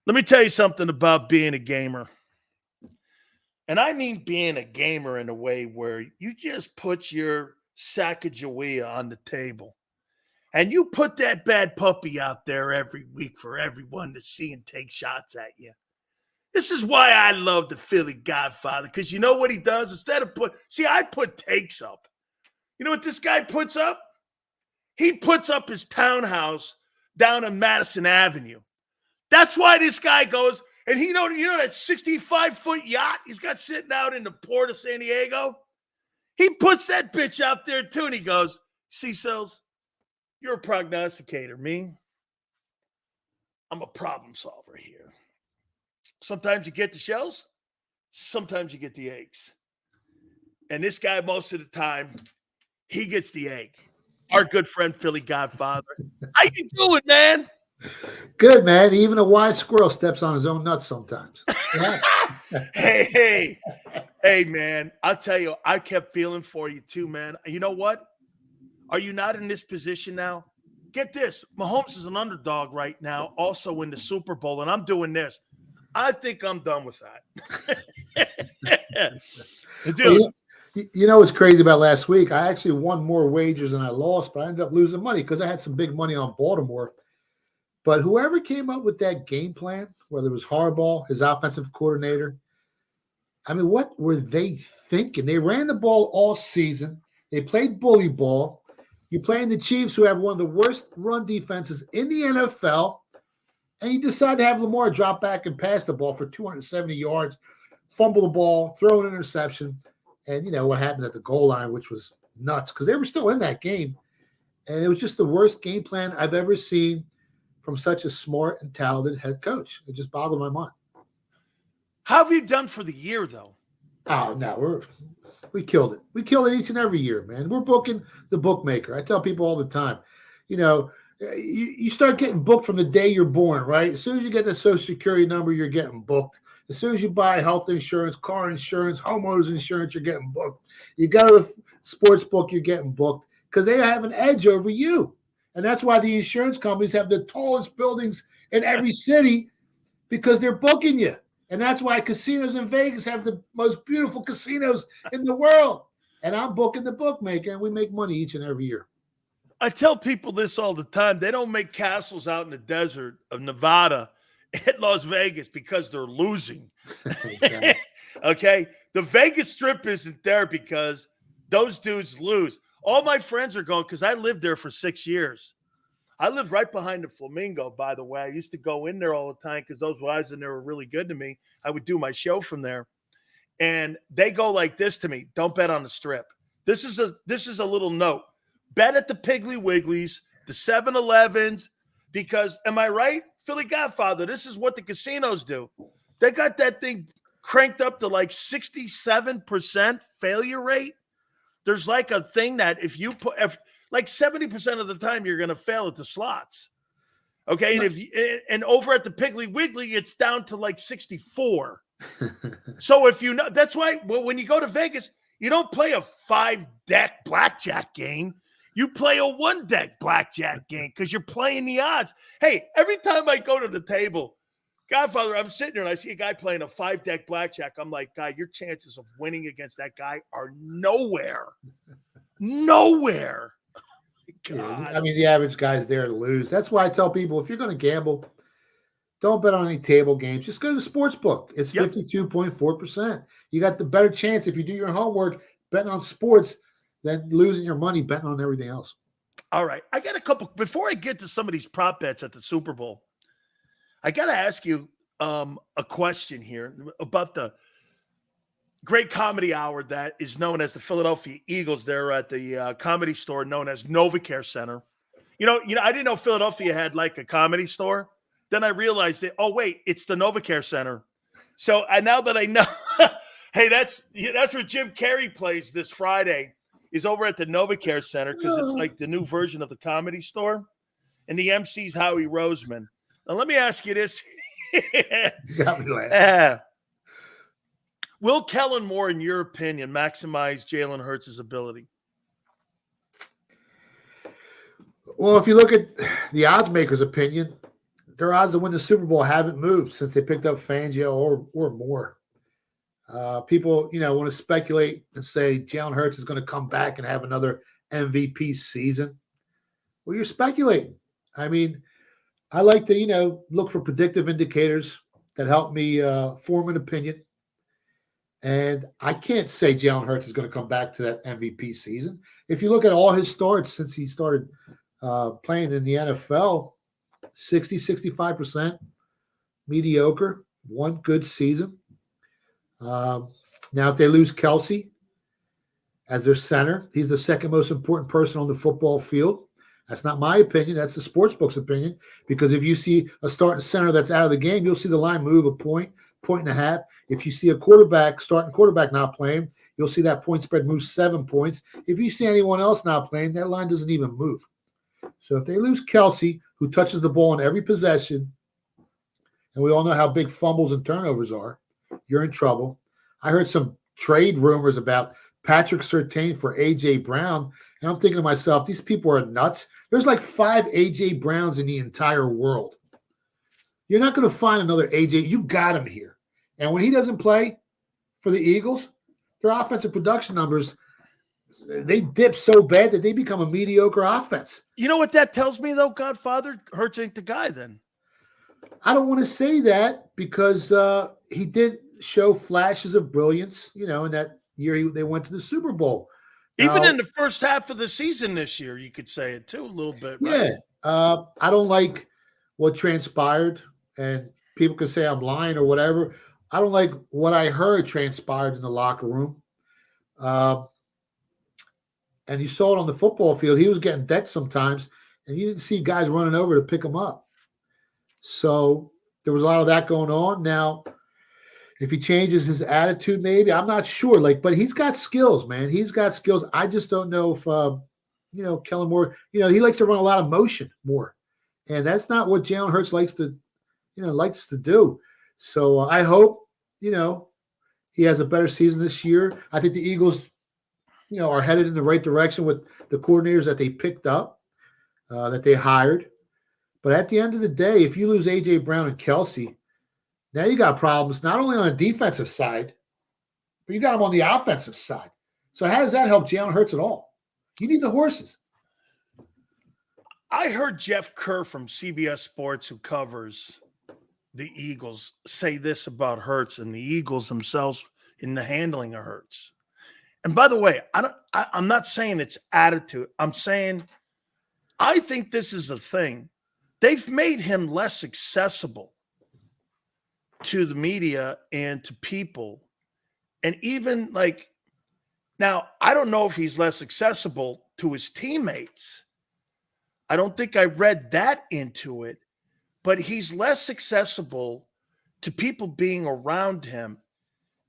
Let me tell you something about being a gamer. And I mean being a gamer in a way where you just put your Sacagawea on the table and you put that bad puppy out there every week for everyone to see and take shots at you. This is why I love the Philly Godfather, because you know what he does? Instead of I put takes up. You know what this guy puts up? He puts up his townhouse down on Madison Avenue. That's why this guy goes, and you know that 65-foot yacht he's got sitting out in the port of San Diego? He puts that bitch out there too, and he goes, see, Sells, you're a prognosticator. Me, I'm a problem solver here. Sometimes you get the shells, sometimes you get the eggs. And this guy, most of the time, he gets the egg. Our good friend, Philly Godfather. How you doing, man? Good, man. Even a wise squirrel steps on his own nuts sometimes. Yeah. Hey, man. I'll tell you, I kept feeling for you too, man. You know what? Are you not in this position now? Get this. Mahomes is an underdog right now, also in the Super Bowl, and I'm doing this. I think I'm done with that. Dude. Well, you know what's crazy about last week? I actually won more wagers than I lost, but I ended up losing money because I had some big money on Baltimore. But whoever came up with that game plan, whether it was Harbaugh, his offensive coordinator, I mean, what were they thinking? They ran the ball all season. They played bully ball. You're playing the Chiefs, who have one of the worst run defenses in the NFL, and you decide to have Lamar drop back and pass the ball for 270 yards, fumble the ball, throw an interception. And you know what happened at the goal line, which was nuts because they were still in that game. And it was just the worst game plan I've ever seen from such a smart and talented head coach. It just boggled my mind. How have you done for the year, though? Oh, no, we killed it. We kill it each and every year, man. We're booking the bookmaker. I tell people all the time, you know, you start getting booked from the day you're born, right? As soon as you get the Social Security number, you're getting booked. As soon as you buy health insurance, car insurance, homeowners insurance, you're getting booked. You got a sports book, you're getting booked because they have an edge over you. And that's why the insurance companies have the tallest buildings in every city because they're booking you. And that's why casinos in Vegas have the most beautiful casinos in the world. And I'm booking the bookmaker, and we make money each and every year. I tell people this all the time. They don't make castles out in the desert of Nevada at Las Vegas because they're losing. Okay? The Vegas Strip isn't there because those dudes lose. All my friends are going because I lived there for 6 years. I lived right behind the Flamingo, by the way. I used to go in there all the time because those guys in there were really good to me. I would do my show from there. And they go like this to me: don't bet on the Strip. This is a little note. Bet at the Piggly Wigglies, the 7-Elevens, because, am I right, Philly Godfather? This is what the casinos do. They got that thing cranked up to like 67% failure rate. There's like a thing that if like 70% of the time you're going to fail at the slots. Okay. And over at the Piggly Wiggly, it's down to like 64. So if you know, that's why when you go to Vegas, you don't play a 5-deck blackjack game. You play a 1-deck blackjack game because you're playing the odds. Hey, every time I go to the table, Godfather, I'm sitting there and I see a guy playing a 5-deck blackjack. I'm like, guy, your chances of winning against that guy are nowhere. Nowhere. God. I mean, the average guy's there to lose. That's why I tell people, if you're going to gamble, don't bet on any table games. Just go to the sports book. It's 52.4%. You got the better chance if you do your homework betting on sports than losing your money betting on everything else. All right. I got a couple. Before I get to some of these prop bets at the Super Bowl, I got to ask you a question here about the great comedy hour that is known as the Philadelphia Eagles. They're at the comedy store known as NovaCare Center. You know, I didn't know Philadelphia had like a comedy store. Then I realized that, oh, wait, it's the NovaCare Center. So now that I know, hey, that's where Jim Carrey plays this Friday, is over at the NovaCare Center because it's like the new version of the comedy store. And the MC's Howie Roseman. Now, let me ask you this. Got me laughing. Will Kellen Moore, in your opinion, maximize Jalen Hurts' ability? Well, if you look at the odds maker's opinion, their odds to win the Super Bowl haven't moved since they picked up Fangio or more. People, want to speculate and say Jalen Hurts is going to come back and have another MVP season. Well, you're speculating. I mean, I like to, look for predictive indicators that help me form an opinion. And I can't say Jalen Hurts is going to come back to that MVP season. If you look at all his starts since he started playing in the NFL, 65% mediocre, one good season. Now, if they lose Kelsey as their center, he's the second most important person on the football field. That's not my opinion. That's the sportsbook's opinion. Because if you see a starting center that's out of the game, you'll see the line move a point and a half. If you see a starting quarterback not playing, you'll see that point spread move 7 points. If you see anyone else not playing, that line doesn't even move. So if they lose Kelsey, who touches the ball in every possession, and we all know how big fumbles and turnovers are, you're in trouble. I heard some trade rumors about Patrick Surtain for A.J. Brown, and I'm thinking to myself, these people are nuts. There's like 5 A.J. Browns in the entire world. You're not going to find another A.J. You got him here. And when he doesn't play for the Eagles, their offensive production numbers, they dip so bad that they become a mediocre offense. You know what that tells me, though, Godfather? Hurts ain't the guy then. I don't want to say that because he did show flashes of brilliance, in that year they went to the Super Bowl. Even in the first half of the season this year, you could say it too a little bit. Right? Yeah. I don't like what transpired, and people can say I'm lying or whatever. I don't like what I heard transpired in the locker room. And you saw it on the football field. He was getting decked sometimes, and you didn't see guys running over to pick him up. So there was a lot of that going on. Now, if he changes his attitude, maybe, I'm not sure. But he's got skills, man. He's got skills. I just don't know if, Kellen Moore, he likes to run a lot of motion more. And that's not what Jalen Hurts likes to do. So I hope, he has a better season this year. I think the Eagles, are headed in the right direction with the coordinators that they picked up, that they hired. But at the end of the day, if you lose A.J. Brown and Kelsey, now you got problems not only on the defensive side, but you got them on the offensive side. So how does that help Jalen Hurts at all? You need the horses. I heard Jeff Kerr from CBS Sports, who covers the Eagles, say this about Hurts and the Eagles themselves in the handling of Hurts. And by the way, I'm not saying it's attitude. I'm saying I think this is a thing. They've made him less accessible to the media and to people. And even now, I don't know if he's less accessible to his teammates. I don't think I read that into it, but he's less accessible to people being around him.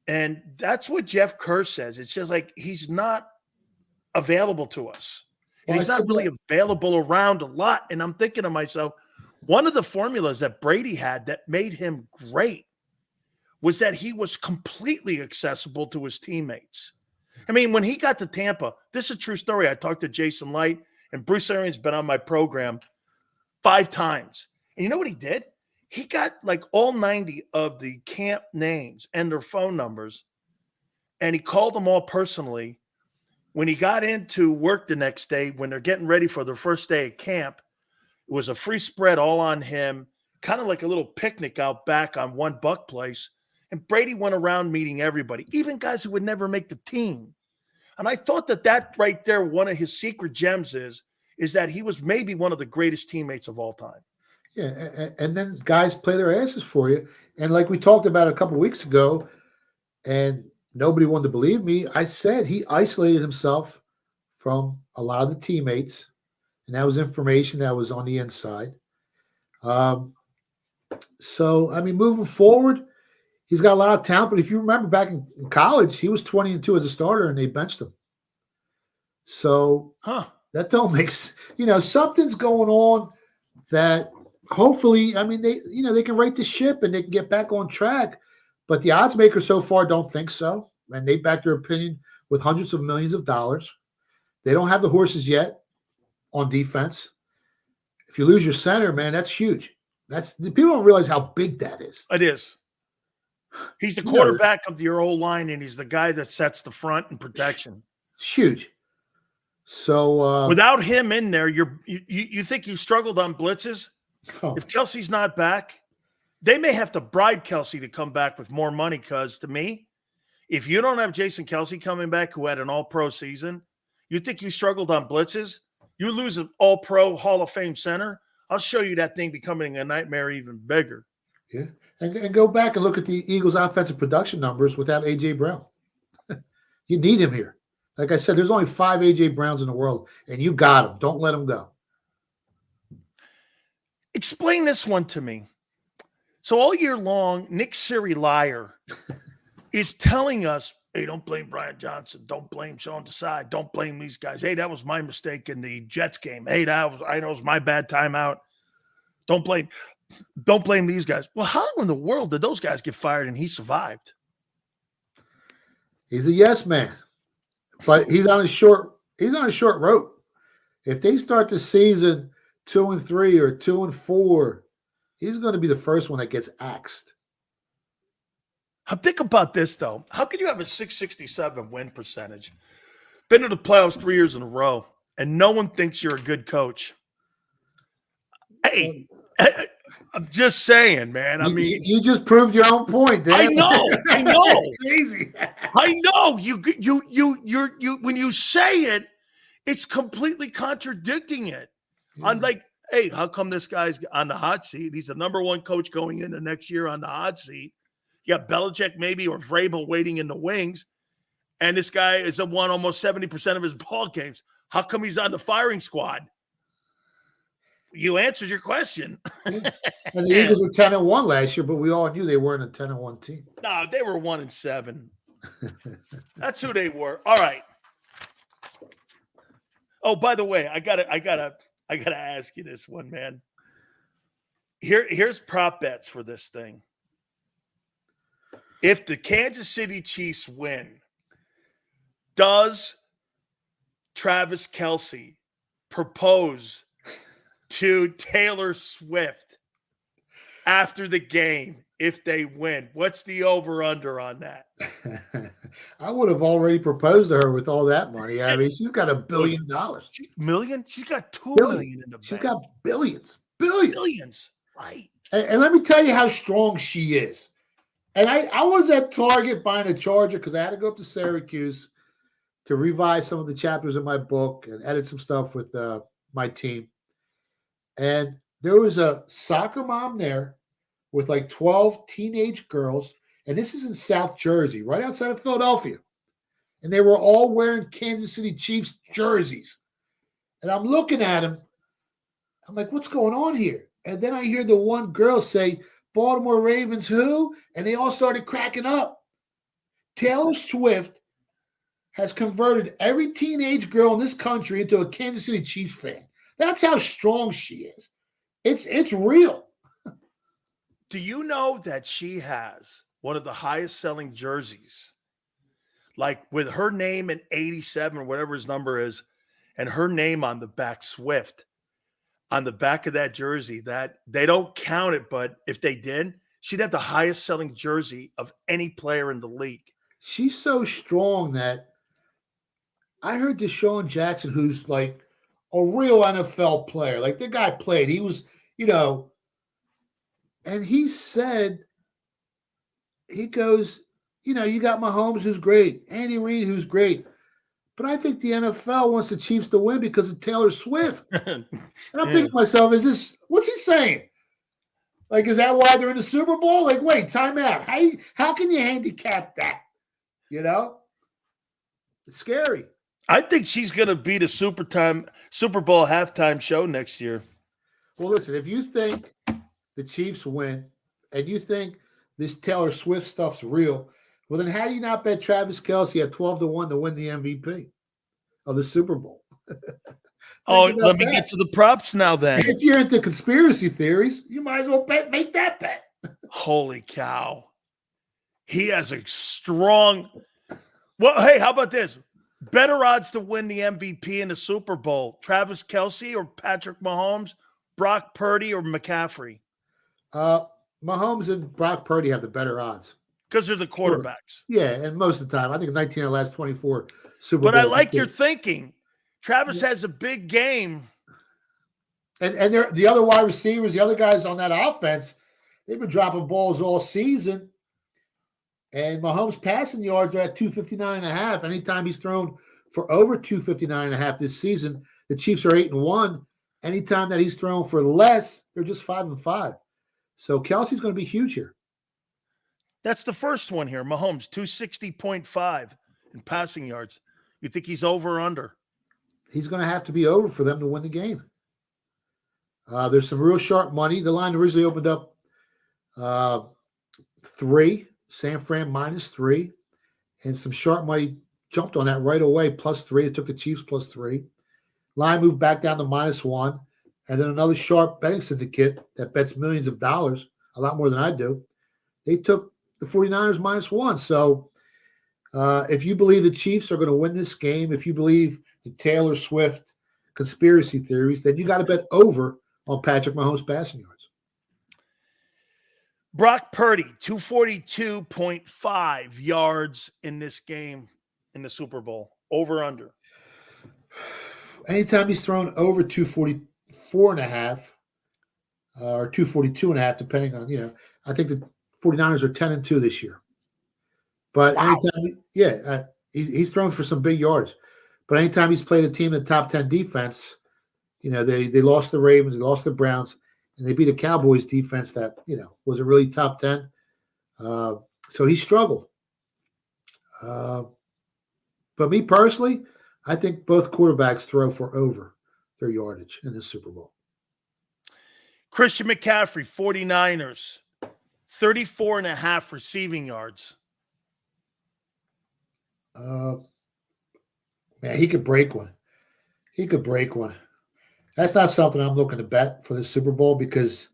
And that's what Jeff Kerr says. It's just he's not available to us. And he's not really available around a lot. And I'm thinking to myself, one of the formulas that Brady had that made him great was that he was completely accessible to his teammates. I mean, when he got to Tampa, this is a true story. I talked to Jason Light, and Bruce Arians been on my program 5 times. And you know what he did? He got all 90 of the camp names and their phone numbers, and he called them all personally. When he got into work the next day, when they're getting ready for their first day at camp, it was a free spread all on him, kind of like a little picnic out back on One Buck Place. And Brady went around meeting everybody, even guys who would never make the team. And I thought that right there, one of his secret gems is that he was maybe one of the greatest teammates of all time. Yeah, and then guys play their asses for you. And like we talked about a couple of weeks ago, and nobody wanted to believe me, I said he isolated himself from a lot of the teammates, and that was information that was on the inside. So, I mean, moving forward, he's got a lot of talent. But if you remember back in college, he was 20-2 as a starter, and they benched him. So that don't make something's going on that hopefully, I mean, they can right the ship and they can get back on track. But the odds makers so far don't think so. And they back their opinion with hundreds of millions of dollars. They don't have the horses yet on defense. If you lose your center, man, that's huge. People don't realize how big that is. It is. He's the quarterback of your whole line, and he's the guy that sets the front and protection. It's huge. So without him in there, you think you struggled on blitzes? Oh. If Kelsey's not back, they may have to bribe Kelsey to come back with more money. Because to me, if you don't have Jason Kelsey coming back, who had an All-Pro season, you think you struggled on blitzes? You lose an All-Pro Hall of Fame center. I'll show you that thing becoming a nightmare even bigger. Yeah. And go back and look at the Eagles' offensive production numbers without A.J. Brown. You need him here. Like I said, there's only 5 A.J. Browns in the world, and you got him. Don't let him go. Explain this one to me. So all year long, Nick Siri Liar is telling us, hey, don't blame Brian Johnson. Don't blame Sean Desai. Don't blame these guys. Hey, that was my mistake in the Jets game. Hey, I know it was my bad timeout. Don't blame these guys. Well, how in the world did those guys get fired and he survived? He's a yes man, but he's on a short rope. If they start the season 2-3 or 2-4, he's going to be the first one that gets axed. Think about this though. How can you have a 667 win percentage? Been to the playoffs 3 years in a row, and no one thinks you're a good coach. Hey, I'm just saying, man. I mean, you just proved your own point. Dan. I know. It's crazy. I know. You. When you say it, it's completely contradicting it. Yeah. I'm like, hey, how come this guy's on the hot seat? He's the number one coach going into next year on the hot seat. You got Belichick maybe or Vrabel waiting in the wings, and this guy has won almost 70% of his ball games. How come he's on the firing squad? You answered your question. And the Eagles were 10-1 last year, but we all knew they weren't a 10-1 team. No, they were 1-7. That's who they were. All right. Oh, by the way, I gotta ask you this one, man. Here's prop bets for this thing. If the Kansas City Chiefs win, does Travis Kelce propose to Taylor Swift after the game if they win? What's the over-under on that? I would have already proposed to her with all that money. I mean, she's got $1 billion. Million? She's got $2 billion in the bank. She's got billions. Billions. Right. And let me tell you how strong she is. And I was at Target buying a charger because I had to go up to Syracuse to revise some of the chapters in my book and edit some stuff with my team. And there was a soccer mom there with like 12 teenage girls. And this is in South Jersey, right outside of Philadelphia. And they were all wearing Kansas City Chiefs jerseys. And I'm looking at them. I'm like, what's going on here? And then I hear the one girl say, Baltimore Ravens who? And they all started cracking up. Taylor Swift has converted every teenage girl in this country into a Kansas City Chiefs fan. That's how strong she is. It's real. Do you know that she has one of the highest selling jerseys? Like with her name in 87 or whatever his number is, and her name on the back, Swift, on the back of that jersey, that they don't count it, but if they did, she'd have the highest selling jersey of any player in the league. She's so strong that I heard Deshaun Jackson, who's like a real NFL player, like the guy played, he was, and he said, he goes, you got Mahomes, who's great, Andy Reid, who's great. But I think the NFL wants the Chiefs to win because of Taylor Swift. And I'm thinking to myself, what's he saying? Like, is that why they're in the Super Bowl? Like, wait, time out. How can you handicap that? It's scary. I think she's going to be the Super Bowl halftime show next year. Well, listen, if you think the Chiefs win and you think this Taylor Swift stuff's real, well, then how do you not bet Travis Kelce at 12-1 to win the MVP of the Super Bowl? Let me get to the props now then. If you're into conspiracy theories, you might as well make that bet. Holy cow. He has a strong – well, hey, how about this? Better odds to win the MVP in the Super Bowl, Travis Kelce or Patrick Mahomes, Brock Purdy or McCaffrey? Mahomes and Brock Purdy have the better odds. Because they're the quarterbacks. Yeah, and most of the time, I think 19 of the last 24 Super But I Bowls. like your thinking. Travis has a big game. And they're the other wide receivers, the other guys on that offense, they've been dropping balls all season. And Mahomes' passing yards are at 259.5. Anytime he's thrown for over 259.5 this season, the Chiefs are 8-1. Anytime that he's thrown for less, they're just 5-5. So Kelsey's going to be huge here. That's the first one here. Mahomes, 260.5 in passing yards. You think he's over or under? He's going to have to be over for them to win the game. There's some real sharp money. The line originally opened up 3. San Fran -3. And some sharp money jumped on that right away, +3. It took the Chiefs +3. Line moved back down to -1. And then another sharp betting syndicate that bets millions of dollars, a lot more than I do, they took the 49ers -1. So if you believe the Chiefs are going to win this game, if you believe the Taylor Swift conspiracy theories, then you got to bet over on Patrick Mahomes' passing yards. Brock Purdy, 242.5 yards in this game in the Super Bowl. Over, under. Anytime he's thrown over 244.5 or 242.5, depending on, I think the 49ers are 10-2 this year. But anytime, he's thrown for some big yards. But anytime he's played a team in the top 10 defense, they lost the Ravens, they lost the Browns, and they beat a Cowboys defense that, was a really top 10. So he struggled. But me personally, I think both quarterbacks throw for over their yardage in this Super Bowl. Christian McCaffrey, 49ers, 34.5 receiving yards. Man, he could break one. That's not something I'm looking to bet for the Super Bowl because,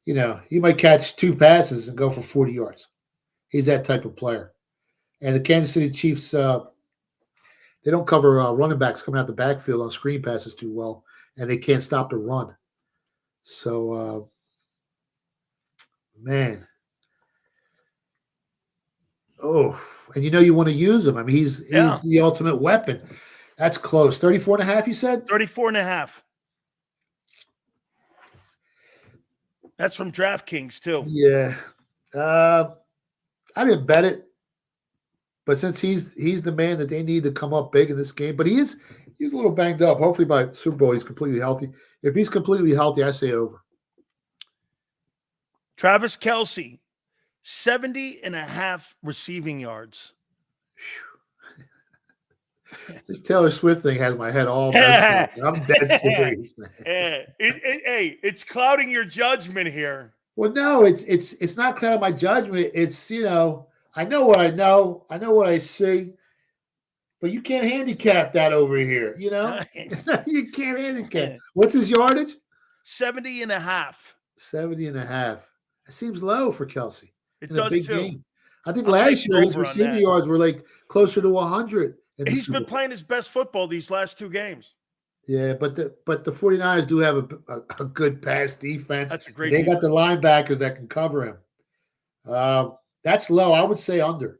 he might catch 2 passes and go for 40 yards. He's that type of player. And the Kansas City Chiefs, they don't cover running backs coming out the backfield on screen passes too well, and they can't stop the run. So, man. Oh, and you want to use him. I mean, he's the ultimate weapon. That's close. 34.5, you said? 34.5. That's from DraftKings, too. Yeah. I didn't bet it. But since he's the man that they need to come up big in this game, but he's a little banged up. Hopefully by Super Bowl he's completely healthy. If he's completely healthy, I say over. Travis Kelce, 70.5 receiving yards. This Taylor Swift thing has my head all I'm dead serious, man. It's clouding your judgment here. Well, no, it's not clouding my judgment. It's, I know what I know. I know what I see. But you can't handicap that over here, You can't handicap. What's his yardage? 70.5. 70.5. It seems low for Kelce. It does too. Game. I think last year his receiving yards were like closer to 100. He's been playing his best football these last 2 games. Yeah, but the 49ers do have a good pass defense. That's a great They defense. got the linebackers that can cover him. That's low. I would say under.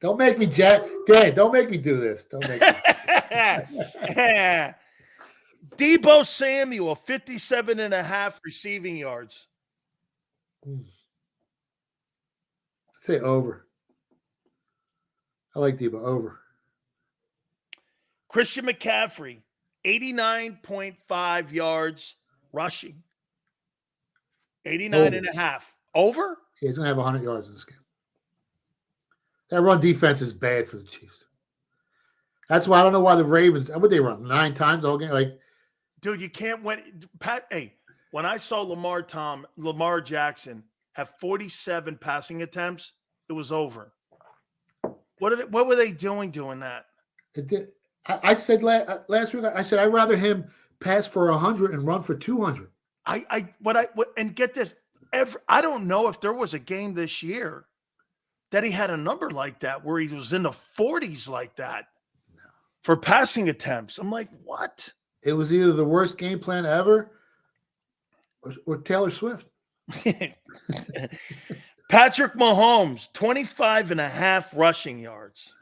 Don't make me, Jack. Dan, don't make me do this. Don't make me. Deebo Samuel, 57.5 receiving yards. Say over. I like Deebo over. Christian McCaffrey, 89.5 yards rushing. 89.5. Over? Yeah, he's going to have 100 yards in this game. That run defense is bad for the Chiefs. That's why I don't know why the Ravens, what they run, 9 times all game? Like, dude, you can't win. Pat, when I saw Lamar Jackson have 47 passing attempts, it was over. What were they doing that? I said last week, I said I'd rather him pass for 100 and run for 200. And get this, I don't know if there was a game this year that he had a number like that where he was in the 40s like that for passing attempts. I'm like, what? it was either the worst game plan ever or Taylor Swift. Patrick Mahomes, 25.5 rushing yards.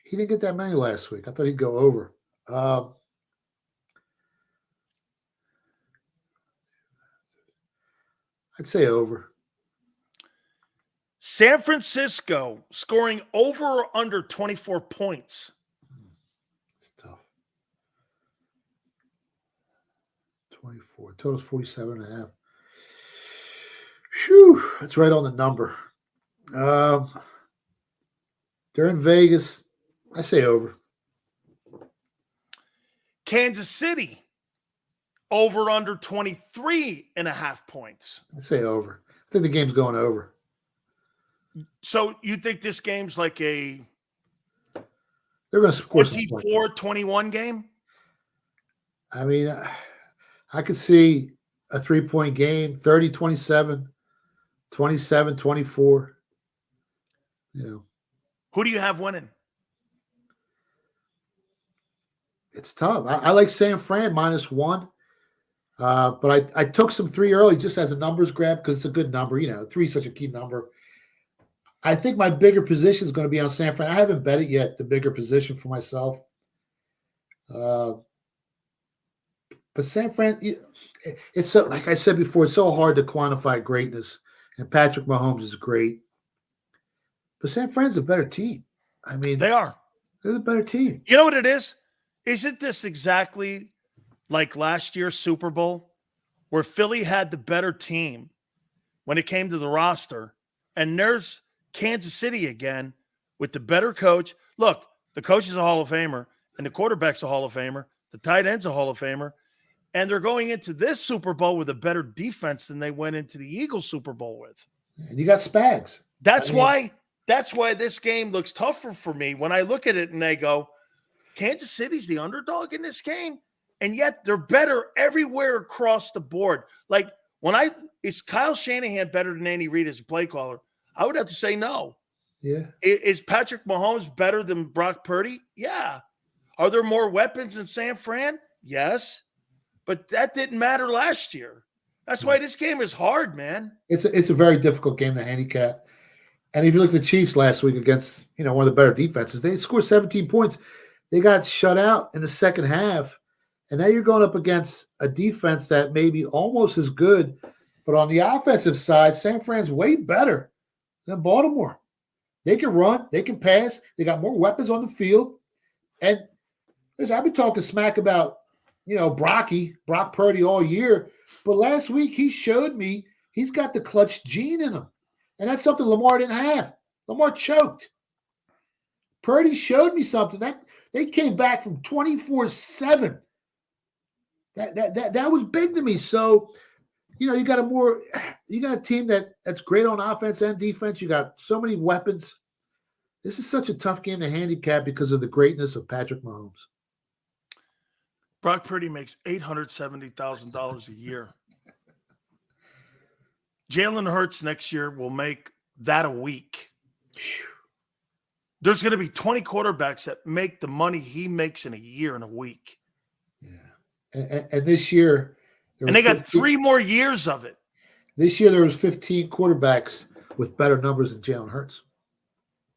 He didn't get that many last week. I thought he'd go over. I'd say over. San Francisco scoring over or under 24 points. It's tough. 24. Total's 47.5. Whew. That's right on the number. They're in Vegas. I say over. Kansas City over under 23.5 points. I say over. I think the game's going over. So you think this game's like a They're going to score 24-21 game? I mean, I could see a 3-point game, 30-27, 27-24. You know, Who do you have winning? it's tough. I like San Fran -1. But I took some 3 early just as a numbers grab because it's a good number. You know, 3 is such a key number. I think my bigger position is going to be on San Fran. I haven't bet it yet, the bigger position for myself. But San Fran, it's so, like I said before, it's so hard to quantify greatness. And Patrick Mahomes is great. But San Fran's a better team. I mean, They are. They're the better team. You know what it is? Isn't this exactly like last year's Super Bowl where Philly had the better team when it came to the roster? And there's Kansas City again with the better coach. Look, the coach is a Hall of Famer and the quarterback's a Hall of Famer. The tight end's a Hall of Famer. And they're going into this Super Bowl with a better defense than they went into the Eagles Super Bowl with. And you got Spags. That's why this game looks tougher for me when I look at it and I go, Kansas City's the underdog in this game, and yet they're better everywhere across the board. Like is Kyle Shanahan better than Andy Reid as a play caller? I would have to say no. Yeah. Is Patrick Mahomes better than Brock Purdy? Yeah. Are there more weapons in San Fran? Yes. But that didn't matter last year. That's why this game is hard, man. It's a very difficult game to handicap. And if you look at the Chiefs last week against, one of the better defenses, they scored 17 points. They got shut out in the second half. And now you're going up against a defense that may be almost as good. But on the offensive side, San Fran's way better than Baltimore. They can run. They can pass. They got more weapons on the field. And listen, I've been talking smack about, Brock Purdy all year. But last week he showed me he's got the clutch gene in him. And that's something Lamar didn't have. Lamar choked. Purdy showed me something. That they came back from 24-7. That was big to me. So, you got a team that's great on offense and defense. You got so many weapons. This is such a tough game to handicap because of the greatness of Patrick Mahomes. Brock Purdy makes $870,000 a year. Jalen Hurts next year will make that a week. There's going to be 20 quarterbacks that make the money he makes in a year and a week. Yeah. And this year, and they got 3 more years of it. This year, there was 15 quarterbacks with better numbers than Jalen Hurts.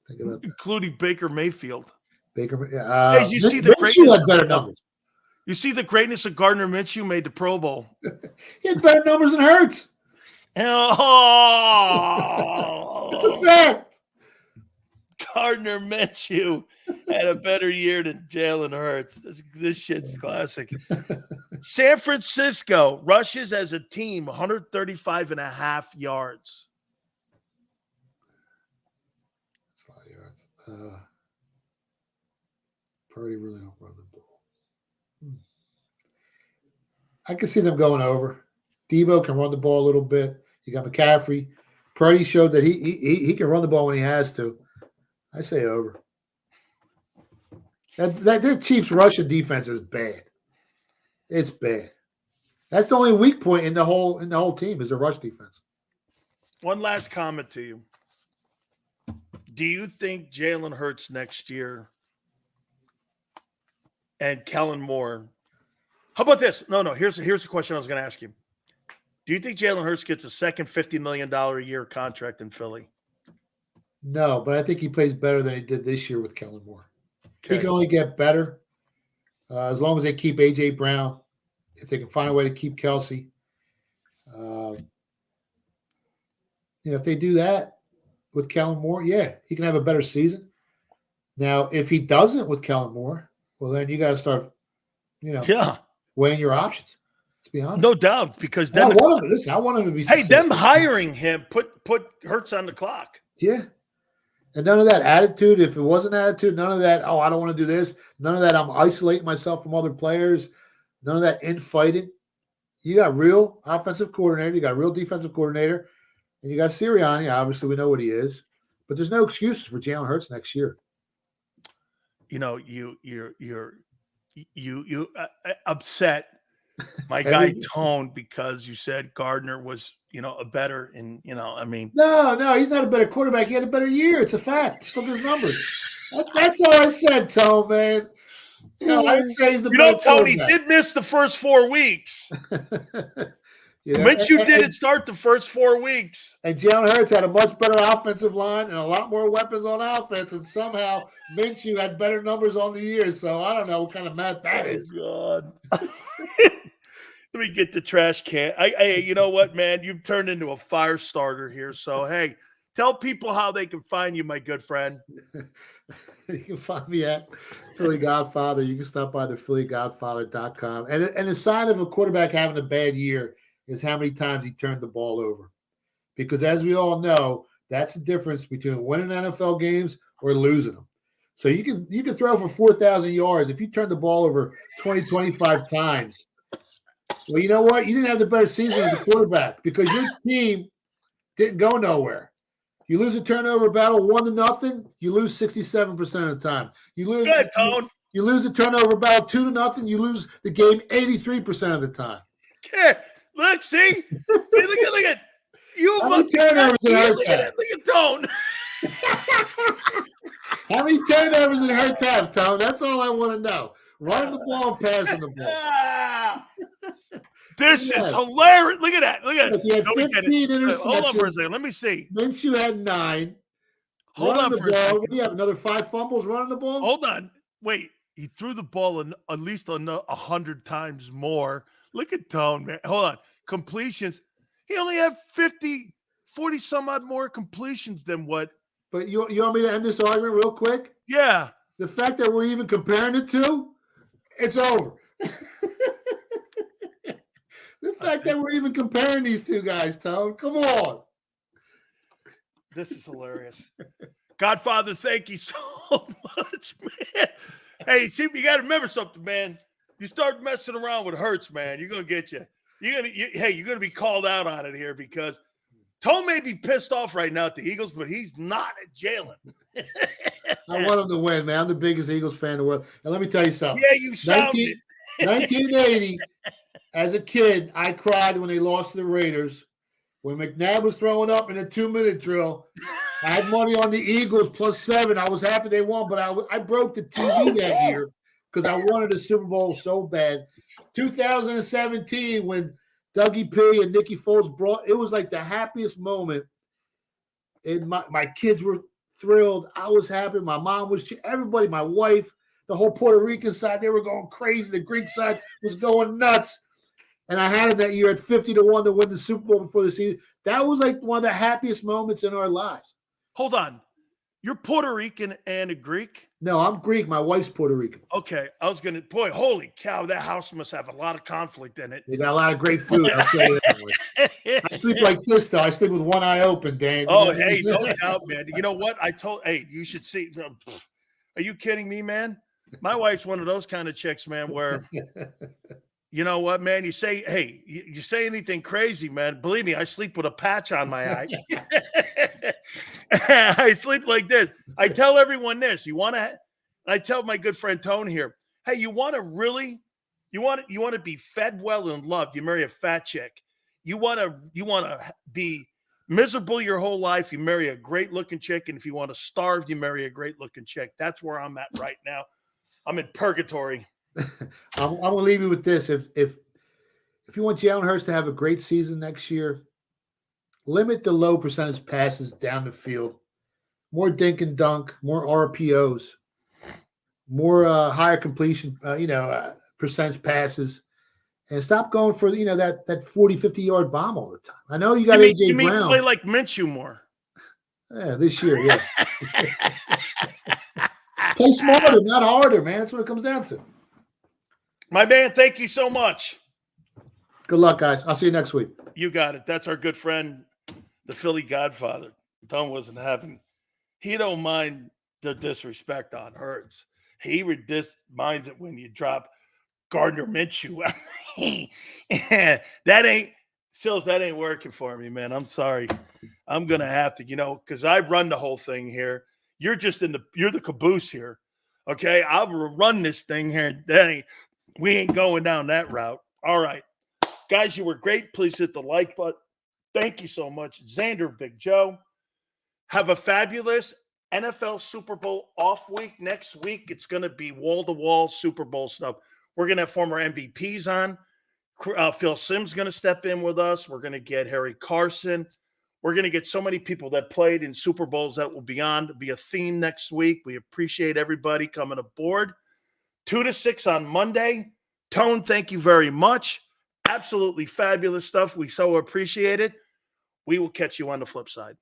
Think about that. Including Baker Mayfield. You see the greatness had better numbers. You see the greatness of Gardner Minshew made the Pro Bowl. He had better numbers than Hurts. Oh, it's a fact. Gardner Minshew had a better year than Jalen Hurts. This shit's classic. San Francisco rushes as a team 135.5 yards. That's a lot of yards. Purdy really don't run the ball. I can see them going over. Debo can run the ball a little bit. You got McCaffrey. Purdy showed that he can run the ball when he has to. I say over. That Chiefs Russian defense is bad. It's bad. That's the only weak point in the whole team is the rush defense. One last comment to you. Do you think Jalen Hurts next year and Kellen Moore. How about this? No. Here's the question I was going to ask you. Do you think Jalen Hurts gets a second $50 million a year contract in Philly? No, but I think he plays better than he did this year with Kellen Moore. Okay. He can only get better as long as they keep A.J. Brown, if they can find a way to keep Kelsey. If they do that with Kellen Moore, yeah, he can have a better season. Now, if he doesn't with Kellen Moore, well, then you got to start, weighing your options. Let's be honest. No doubt, because I want him to be. Hey, them hiring him put Hurts on the clock. Yeah, and none of that attitude. If it wasn't attitude, none of that. Oh, I don't want to do this. None of that. I'm isolating myself from other players. None of that infighting. You got real offensive coordinator. You got real defensive coordinator, and you got Sirianni. Obviously, we know what he is, but there's no excuses for Jalen Hurts next year. You upset my guy Tone because you said Gardner was, a better, and No, he's not a better quarterback. He had a better year. It's a fact. Just look at his numbers. That's all I said, Tone, man. No, I didn't say he's the better Tony did miss the first 4 weeks. Minshew didn't start the first 4 weeks. And Jalen Hurts had a much better offensive line and a lot more weapons on offense, and somehow Minshew had better numbers on the year. So I don't know what kind of math that is. God. Let me get the trash can. Hey, you know what, man? You've turned into a fire starter here. So, hey, tell people how they can find you, my good friend. You can find me at Philly Godfather. You can stop by the PhillyGodfather.com. And the sign of a quarterback having a bad year is how many times he turned the ball over. Because as we all know, that's the difference between winning NFL games or losing them. So you can throw for 4,000 yards. If you turn the ball over 20, 25 times, well, you know what? You didn't have the better season as a quarterback because your team didn't go nowhere. You lose a turnover battle 1-0, you lose 67% of the time. You lose a turnover battle 2-0, you lose the game 83% of the time. Yeah. Look, see? Look at you. How many turnovers did Hurts have? Look at Tone. How many turnovers did Hurts have, Tone? That's all I want to know. Running the ball and passing the ball. This is hilarious. Look at that. Look at it. He had 15 interceptions. Hold on for a second. Let me see. Minshew had 9. Hold on for a second. What do you have? Another 5 fumbles running the ball? Hold on. Wait. He threw the ball at least 100 times more. Look at Tone, man. Hold on. Completions. He only had 40 some odd more completions than what. But you want me to end this argument real quick? Yeah. The fact that we're even comparing the two, it's over. The fact that we're even comparing these two guys, Tone. Come on. This is hilarious. Godfather, thank you so much, man. Hey, see, you got to remember something, man. You start messing around with Hurts, man, you're going to get you. You're going to be called out on it here because Tone may be pissed off right now at the Eagles, but he's not at Jalen. I want him to win, man. I'm the biggest Eagles fan in the world. And let me tell you something. Yeah, you sounded. 1980, as a kid, I cried when they lost to the Raiders. When McNabb was throwing up in a 2-minute drill, I had money on the Eagles +7. I was happy they won, but I broke the TV that year because I wanted a Super Bowl so bad. 2017, when Dougie P and Nicky Foles it was like the happiest moment. And my kids were thrilled. I was happy. My mom was, everybody, my wife, the whole Puerto Rican side, they were going crazy. The Greek side was going nuts. And I had him that year at 50-1 to win the Super Bowl before the season. That was like one of the happiest moments in our lives. Hold on. You're Puerto Rican and a Greek? No, I'm Greek. My wife's Puerto Rican. Okay. I was going to, boy, holy cow, that house must have a lot of conflict in it. They got a lot of great food. I'll tell you that. I sleep like this, though. I sleep with one eye open, Dan. Oh, hey, no doubt, man. You know what? You should see. Are you kidding me, man? My wife's one of those kind of chicks, man, where, you know what, man, you say, hey, you say anything crazy, man. Believe me, I sleep with a patch on my eye. I sleep like this. I tell everyone this. I tell my good friend Tone here, hey, you want to be fed well and loved, you marry a fat chick. You want to be miserable your whole life, you marry a great looking chick. And if you want to starve, you marry a great looking chick. That's where I'm at right now. I'm in purgatory. I'm going to leave you with this. If you want Jalen Hurts to have a great season next year, limit the low percentage passes down the field. More dink and dunk, more RPOs, more higher completion, percentage passes, and stop going for, that 40, 50-yard bomb all the time. I know you got you A.J. mean Brown. play like Minshew more? Yeah, this year, yeah. Play smarter, not harder, man. That's what it comes down to. My man, thank you so much. Good luck, guys. I'll see you next week. You got it. That's our good friend, the Philly Godfather. Tom wasn't having. He don't mind the disrespect on Hurts. He minds it when you drop Gardner Minshew. that ain't working for me, man. I'm sorry. I'm gonna have to, because I run the whole thing here. You're just you're the caboose here. Okay, I'll run this thing here. We ain't going down that route. All right. Guys, you were great. Please hit the like button. Thank you so much. Xander, Big Joe. Have a fabulous NFL Super Bowl off week. Next week, it's going to be wall-to-wall Super Bowl stuff. We're going to have former MVPs on. Phil Simms going to step in with us. We're going to get Harry Carson. We're going to get so many people that played in Super Bowls that will be on to be a theme next week. We appreciate everybody coming aboard. 2 to 6 on Monday. Tone, thank you very much. Absolutely fabulous stuff. We so appreciate it. We will catch you on the flip side.